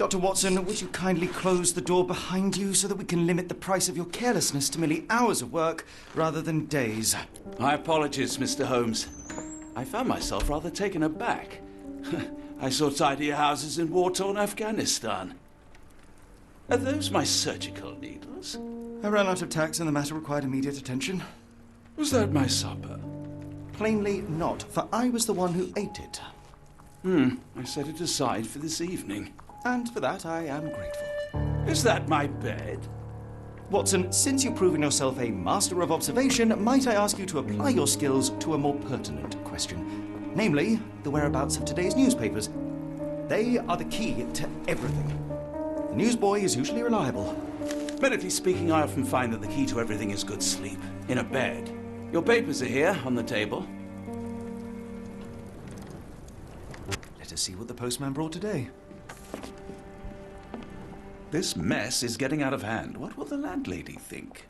Dr. Watson, would you kindly close the door behind you so that we can limit the price of your carelessness to merely hours of work rather than days? My apologies, Mr. Holmes. I found myself rather taken aback. I saw tidier houses in war-torn Afghanistan. Are those my surgical needles? I ran out of tacks and the matter required immediate attention. Was that my supper? Plainly not, for I was the one who ate it. I set it aside for this evening. And for that I am grateful. Is that my bed? Watson, since you've proven yourself a master of observation, might I ask you to apply your skills to a more pertinent question? Namely, the whereabouts of today's newspapers. They are the key to everything. The newsboy is usually reliable. Medically speaking, I often find that the key to everything is good sleep. In a bed. Your papers are here, on the table. Let us see what the postman brought today. This mess is getting out of hand. What will the landlady think?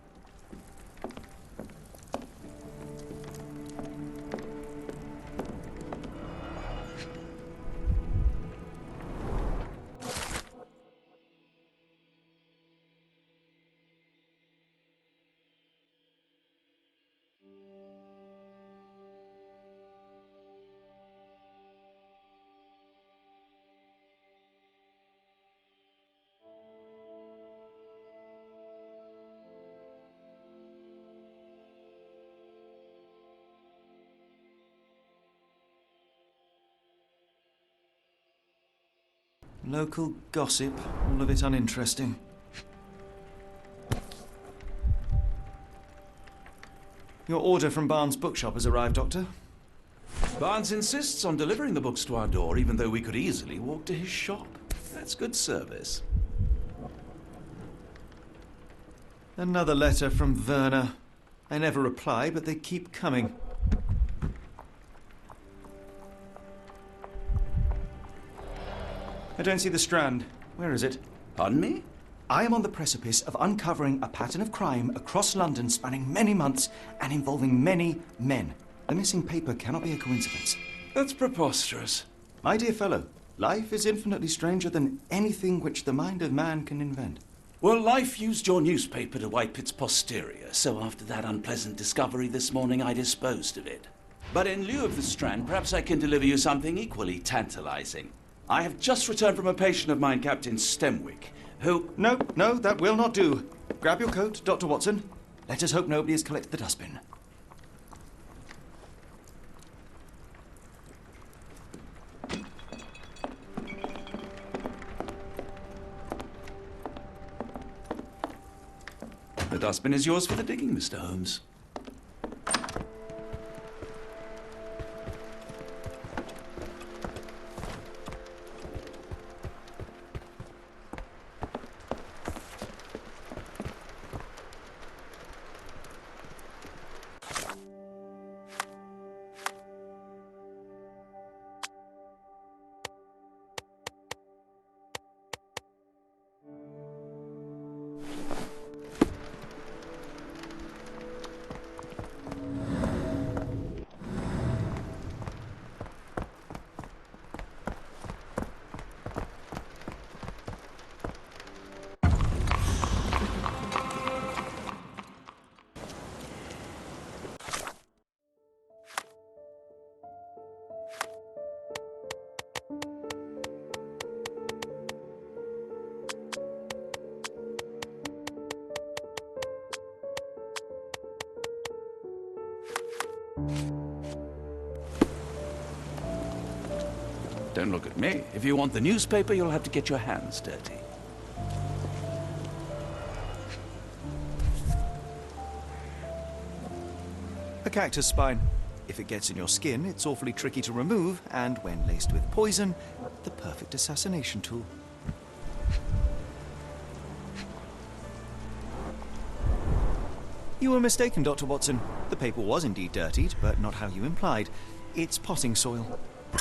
Local gossip, all of it uninteresting. Your order from Barnes' bookshop has arrived, Doctor. Barnes insists on delivering the books to our door, even though we could easily walk to his shop. That's good service. Another letter from Werner. I never reply, but they keep coming. I don't see the Strand. Where is it? Pardon me? I am on the precipice of uncovering a pattern of crime across London spanning many months and involving many men. The missing paper cannot be a coincidence. That's preposterous. My dear fellow, life is infinitely stranger than anything which the mind of man can invent. Well, life used your newspaper to wipe its posterior, so after that unpleasant discovery this morning, I disposed of it. But in lieu of the Strand, perhaps I can deliver you something equally tantalizing. I have just returned from a patient of mine, Captain Stemwick, who... No, that will not do. Grab your coat, Dr. Watson. Let us hope nobody has collected the dustbin. The dustbin is yours for the digging, Mr. Holmes. Don't look at me. If you want the newspaper, you'll have to get your hands dirty. A cactus spine. If it gets in your skin, it's awfully tricky to remove, and when laced with poison, the perfect assassination tool. You were mistaken, Dr. Watson. The paper was indeed dirtied, but not how you implied. It's potting soil.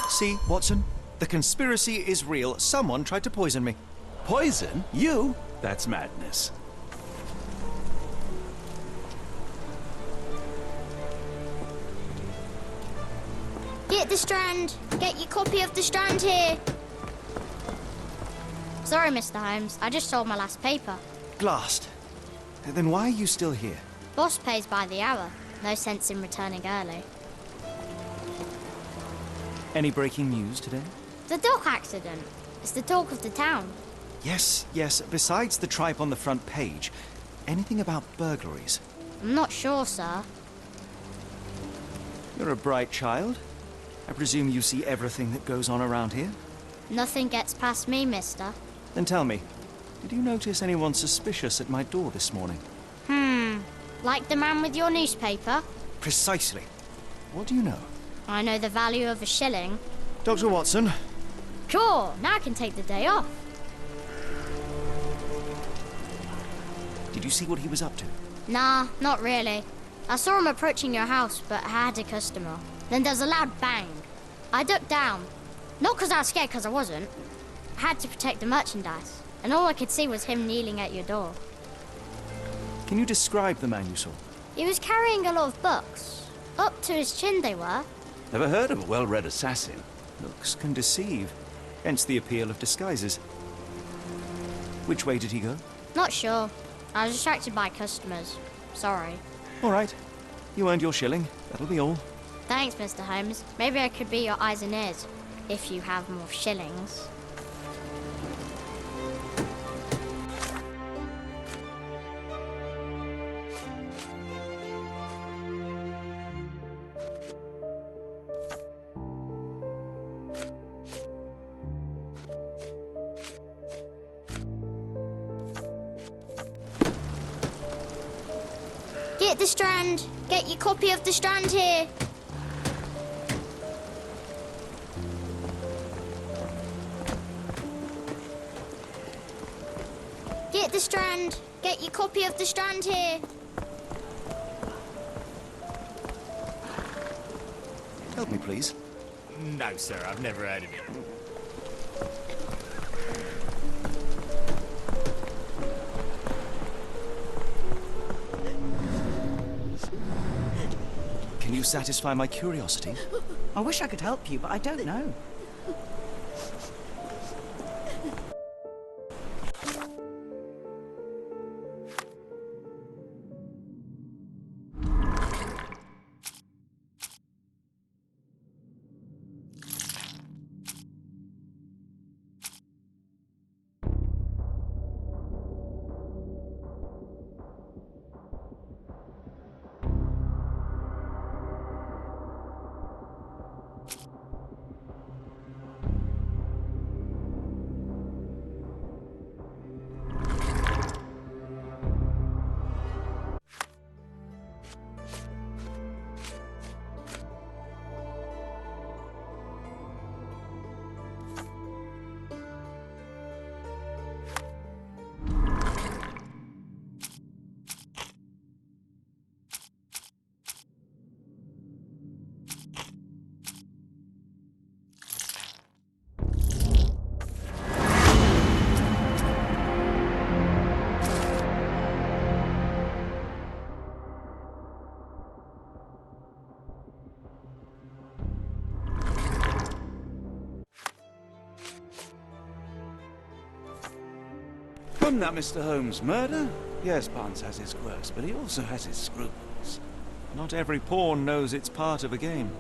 See, Watson? The conspiracy is real. Someone tried to poison me. Poison? You? That's madness. Get the Strand. Get your copy of the Strand here. Sorry, Mr. Holmes. I just sold my last paper. Glassed. Then why are you still here? Boss pays by the hour. No sense in returning early. Any breaking news today? The dog accident. It's the talk of the town. Yes. Besides the tripe on the front page, anything about burglaries? I'm not sure, sir. You're a bright child. I presume you see everything that goes on around here? Nothing gets past me, mister. Then tell me, did you notice anyone suspicious at my door this morning? Like the man with your newspaper? Precisely. What do you know? I know the value of a shilling. Dr. Watson? Sure, now I can take the day off. Did you see what he was up to? Nah, not really. I saw him approaching your house, but I had a customer. Then there's a loud bang. I ducked down. Not because I was scared, because I wasn't. I had to protect the merchandise. And all I could see was him kneeling at your door. Can you describe the man you saw? He was carrying a lot of books. Up to his chin they were. Never heard of a well-read assassin. Looks can deceive. Hence the appeal of disguises. Which way did he go? Not sure. I was distracted by customers. Sorry. All right. You earned your shilling. That'll be all. Thanks, Mr. Holmes. Maybe I could be your eyes and ears, if you have more shillings. Get the Strand! Get your copy of the Strand here! Get the Strand! Get your copy of the Strand here! Help me, please. No, sir, I've never heard of it. Can you satisfy my curiosity? I wish I could help you, but I don't know. Come now, Mr. Holmes. Murder? Yes, Barnes has his quirks, but he also has his scruples. Not every pawn knows it's part of a game.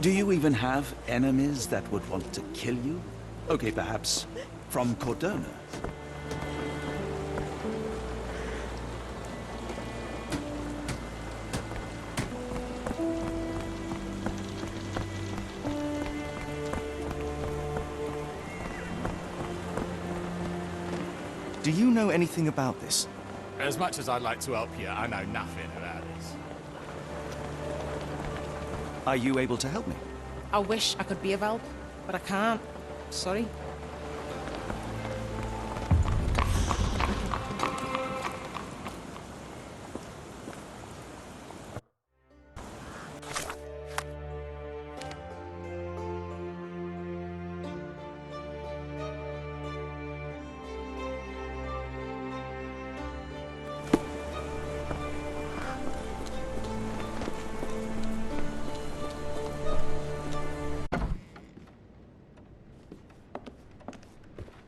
Do you even have enemies that would want to kill you? Okay, perhaps from Cordona. Do you know anything about this? As much as I'd like to help you, I know nothing about this. Are you able to help me? I wish I could be of help, but I can't. Sorry.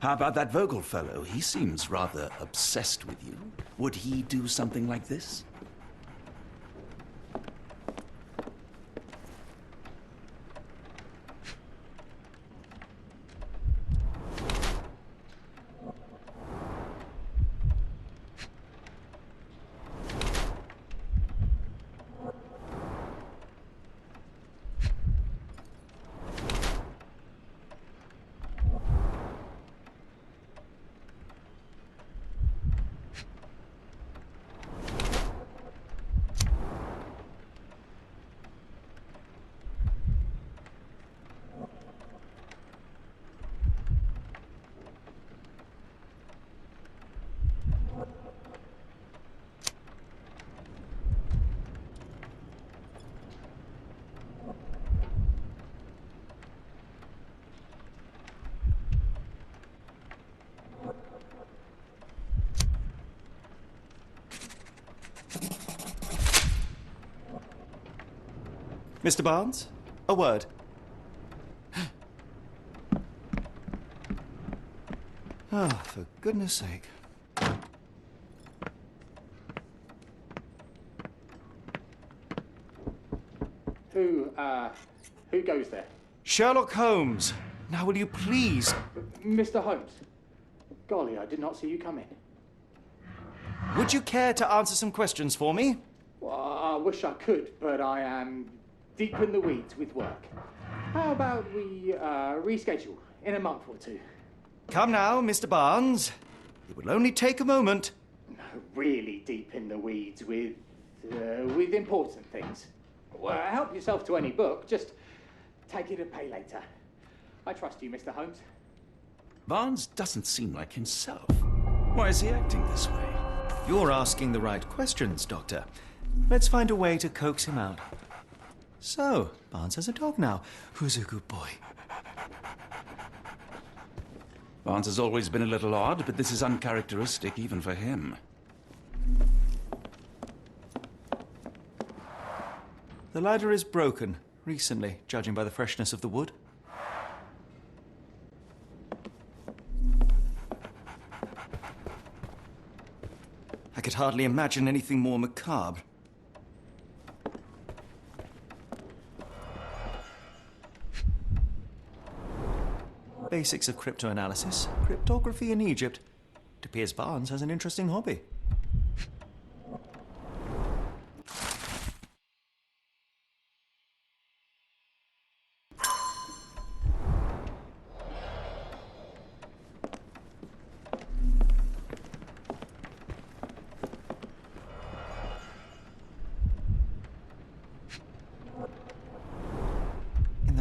How about that Vogel fellow? He seems rather obsessed with you. Would he do something like this? Mr. Barnes, a word. Ah, for goodness sake. Who goes there? Sherlock Holmes. Now will you please... Mr. Holmes. Golly, I did not see you come in. Would you care to answer some questions for me? Well, I wish I could, but I am deep in the weeds with work. How about we reschedule in a month or two? Come now, Mr. Barnes. It will only take a moment. No, really deep in the weeds with important things. Well, help yourself to any book. Just take it and pay later. I trust you, Mr. Holmes. Barnes doesn't seem like himself. Why is he acting this way? You're asking the right questions, Doctor. Let's find a way to coax him out. So, Barnes has a dog now. Who's a good boy? Barnes has always been a little odd, but this is uncharacteristic even for him. The ladder is broken, recently, judging by the freshness of the wood. I could hardly imagine anything more macabre. Basics of cryptoanalysis, cryptography in Egypt. It appears Barnes has an interesting hobby.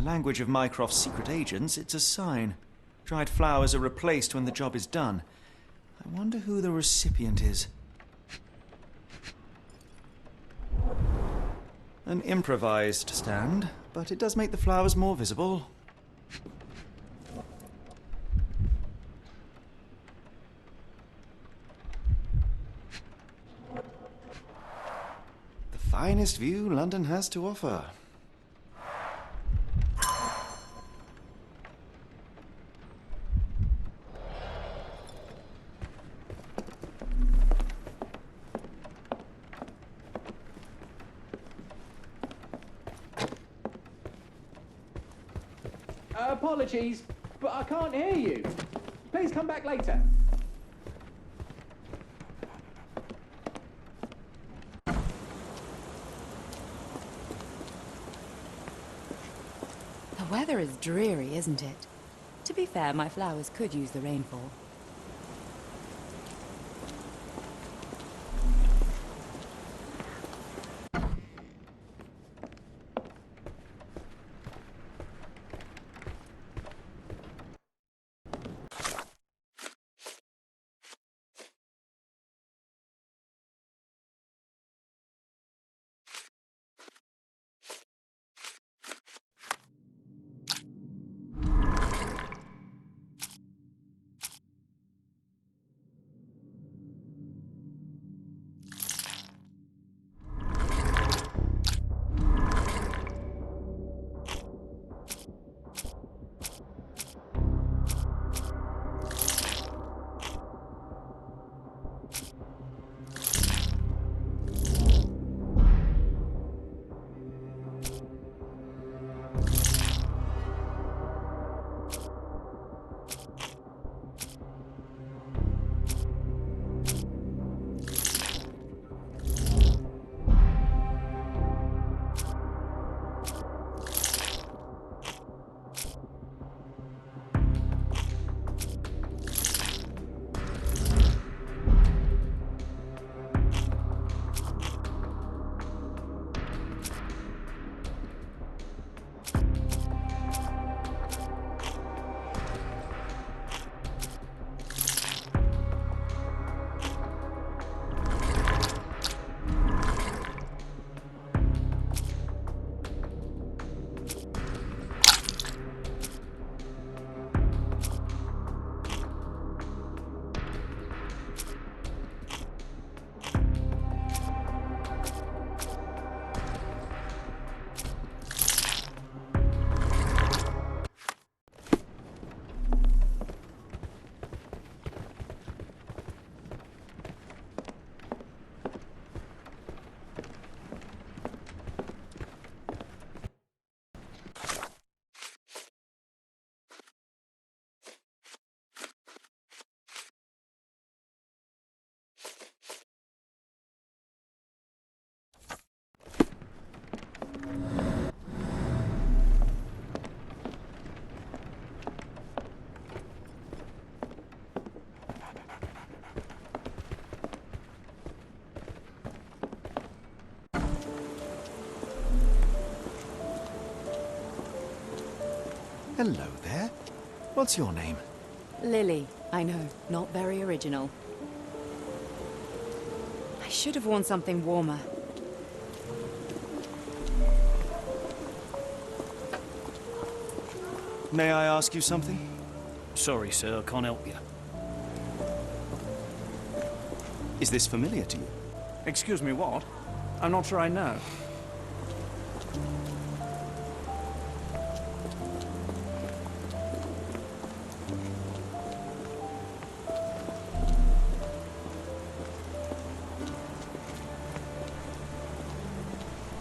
Language of Mycroft's secret agents, it's a sign. Dried flowers are replaced when the job is done. I wonder who the recipient is. An improvised stand, but it does make the flowers more visible. The finest view London has to offer. Apologies, but I can't hear you. Please come back later. The weather is dreary, isn't it? To be fair, my flowers could use the rainfall. Hello there. What's your name? Lily, I know, not very original. I should have worn something warmer. May I ask you something? Sorry, sir, I can't help you. Is this familiar to you? Excuse me, what? I'm not sure I know.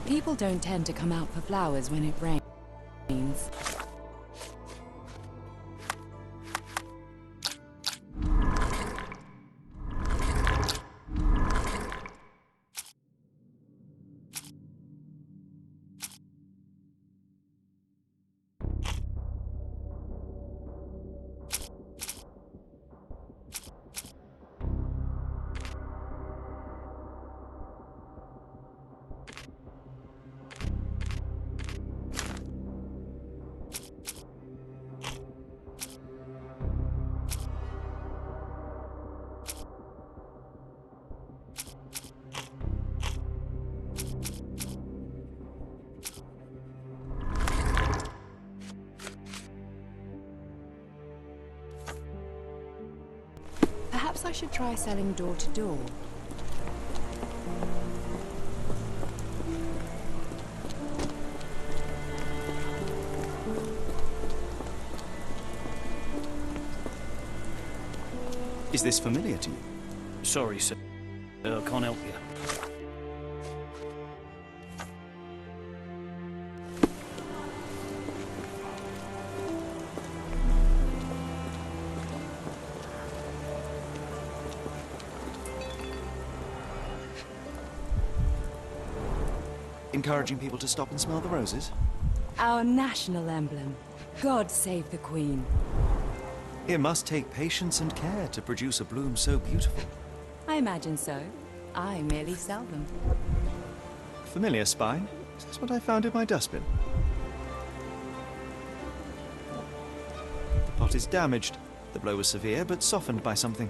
People don't tend to come out for flowers when it rains. Perhaps I should try selling door to door. Is this familiar to you? Sorry, sir, I can't help you. Encouraging people to stop and smell the roses? Our national emblem. God save the Queen. It must take patience and care to produce a bloom so beautiful. I imagine so. I merely sell them. Familiar spine? Is this what I found in my dustbin? The pot is damaged. The blow was severe, but softened by something.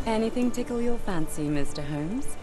Anything tickle your fancy, Mr. Holmes?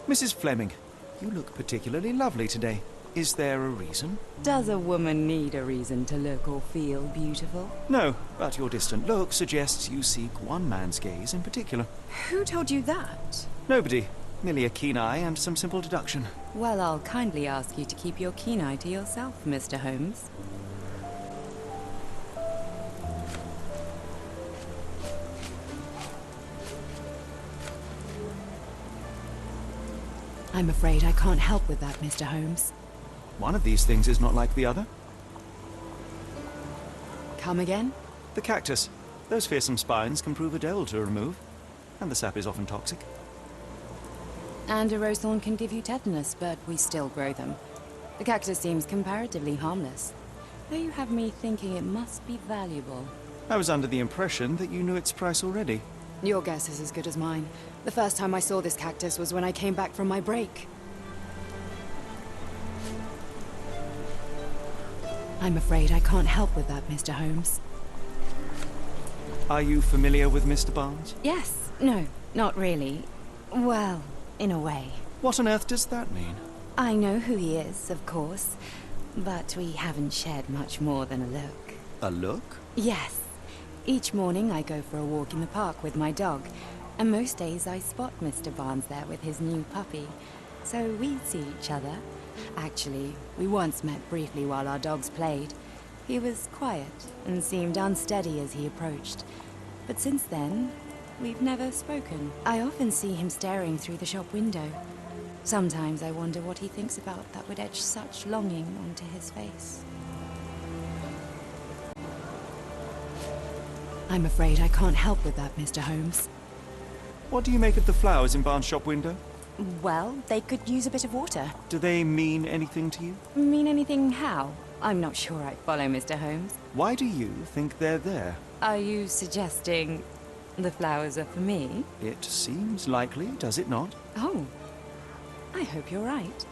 Mrs. Fleming, you look particularly lovely today. Is there a reason? Does a woman need a reason to look or feel beautiful? No, but your distant look suggests you seek one man's gaze in particular. Who told you that? Nobody. Merely a keen eye and some simple deduction. Well, I'll kindly ask you to keep your keen eye to yourself, Mr. Holmes. I'm afraid I can't help with that, Mr. Holmes. One of these things is not like the other. Come again? The cactus. Those fearsome spines can prove a devil to remove, and the sap is often toxic. And a rose thorn can give you tetanus, but we still grow them. The cactus seems comparatively harmless, though you have me thinking it must be valuable. I was under the impression that you knew its price already. Your guess is as good as mine. The first time I saw this cactus was when I came back from my break. I'm afraid I can't help with that, Mr. Holmes. Are you familiar with Mr. Barnes? Yes. No, not really. Well, in a way. What on earth does that mean? I know who he is, of course, but we haven't shared much more than a look. A look? Yes. Each morning I go for a walk in the park with my dog, and most days I spot Mr. Barnes there with his new puppy. So we see each other. Actually, we once met briefly while our dogs played. He was quiet and seemed unsteady as he approached. But since then, we've never spoken. I often see him staring through the shop window. Sometimes I wonder what he thinks about that would etch such longing onto his face. I'm afraid I can't help with that, Mr. Holmes. What do you make of the flowers in Barnes' shop window? Well, they could use a bit of water. Do they mean anything to you? Mean anything how? I'm not sure I follow, Mr. Holmes. Why do you think they're there? Are you suggesting the flowers are for me? It seems likely, does it not? Oh, I hope you're right.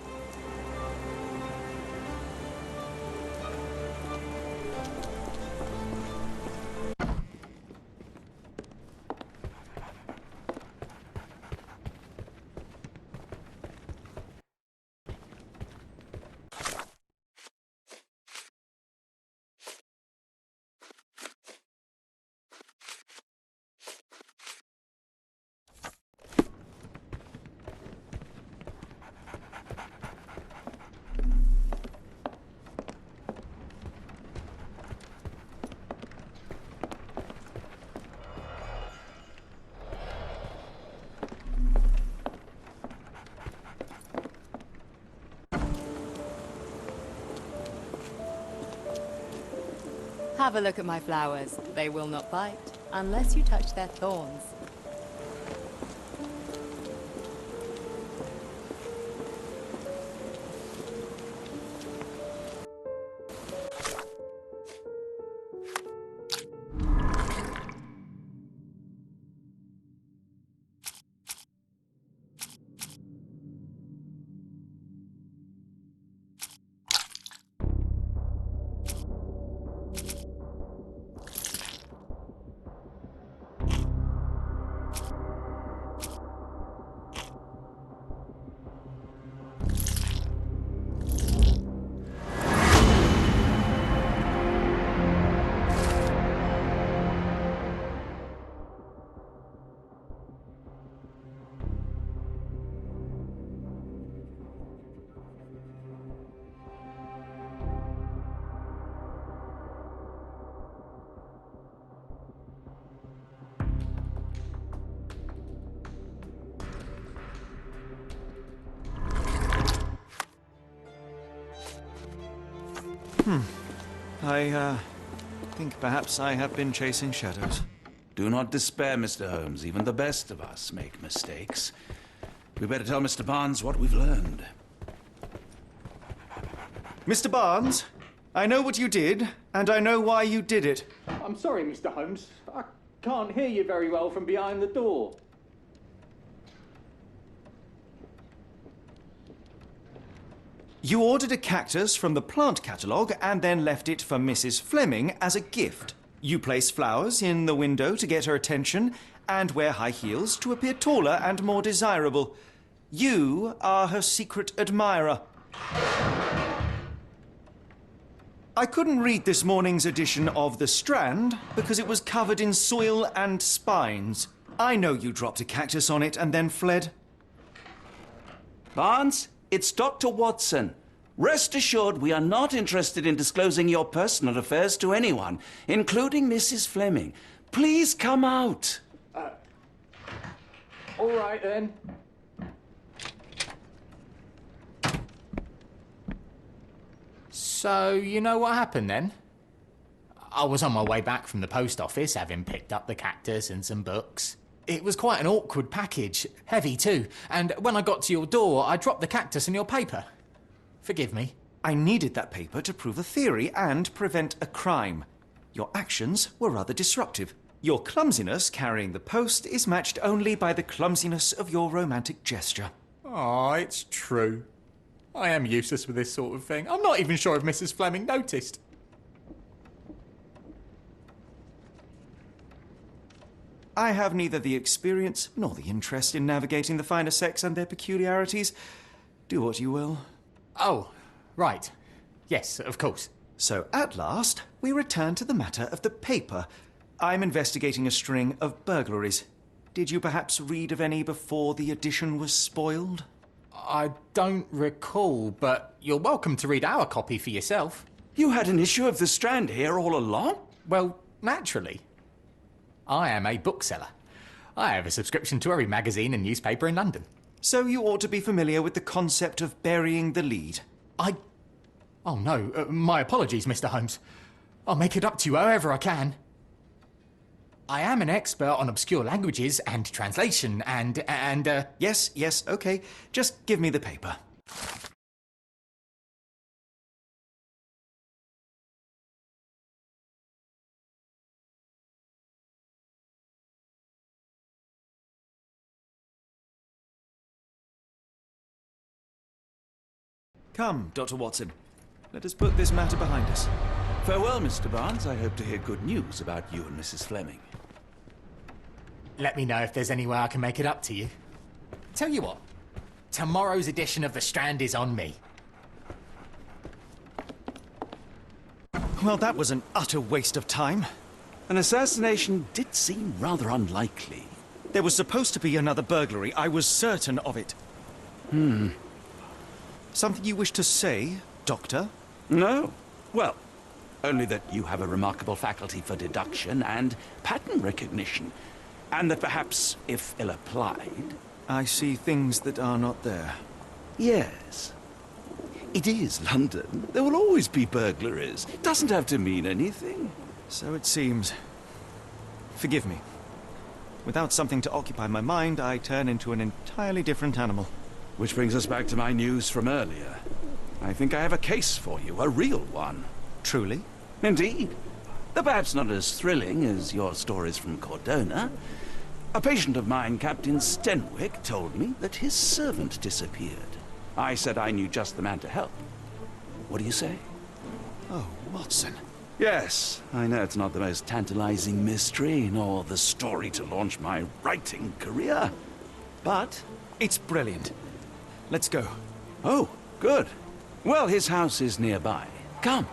Have a look at my flowers. They will not bite, unless you touch their thorns. I think perhaps I have been chasing shadows. Do not despair, Mr. Holmes. Even the best of us make mistakes. We better tell Mr. Barnes what we've learned. Mr. Barnes, I know what you did, and I know why you did it. I'm sorry, Mr. Holmes. I can't hear you very well from behind the door. You ordered a cactus from the plant catalogue and then left it for Mrs. Fleming as a gift. You place flowers in the window to get her attention and wear high heels to appear taller and more desirable. You are her secret admirer. I couldn't read this morning's edition of The Strand because it was covered in soil and spines. I know you dropped a cactus on it and then fled. Barnes, it's Dr. Watson. Rest assured we are not interested in disclosing your personal affairs to anyone, including Mrs. Fleming. Please come out. All right, then. So, you know what happened then? I was on my way back from the post office, having picked up the cactus and some books. It was quite an awkward package, heavy too, and when I got to your door, I dropped the cactus in your paper. Forgive me. I needed that paper to prove a theory and prevent a crime. Your actions were rather disruptive. Your clumsiness carrying the post is matched only by the clumsiness of your romantic gesture. Oh, it's true. I am useless with this sort of thing. I'm not even sure if Mrs. Fleming noticed. I have neither the experience nor the interest in navigating the finer sex and their peculiarities. Do what you will. Oh, right. Yes, of course. So, at last, we return to the matter of the paper. I'm investigating a string of burglaries. Did you perhaps read of any before the edition was spoiled? I don't recall, but you're welcome to read our copy for yourself. You had an issue of The Strand here all along? Well, naturally. I am a bookseller. I have a subscription to every magazine and newspaper in London. So you ought to be familiar with the concept of burying the lead. Oh no, my apologies, Mr. Holmes. I'll make it up to you however I can. I am an expert on obscure languages and translation and Yes, okay. Just give me the paper. Come, Dr. Watson. Let us put this matter behind us. Farewell, Mr. Barnes. I hope to hear good news about you and Mrs. Fleming. Let me know if there's any way I can make it up to you. Tell you what, tomorrow's edition of The Strand is on me. Well, that was an utter waste of time. An assassination did seem rather unlikely. There was supposed to be another burglary. I was certain of it. Something you wish to say, Doctor? No. Well, only that you have a remarkable faculty for deduction and pattern recognition. And that perhaps, if ill-applied... I see things that are not there. Yes. It is London. There will always be burglaries. It doesn't have to mean anything. So it seems. Forgive me. Without something to occupy my mind, I turn into an entirely different animal. Which brings us back to my news from earlier. I think I have a case for you, a real one. Truly? Indeed. Though perhaps not as thrilling as your stories from Cordona. A patient of mine, Captain Stenwick, told me that his servant disappeared. I said I knew just the man to help. What do you say? Oh, Watson. Yes, I know it's not the most tantalizing mystery, nor the story to launch my writing career. But it's brilliant. Let's go. Oh, good. Well, his house is nearby. Come.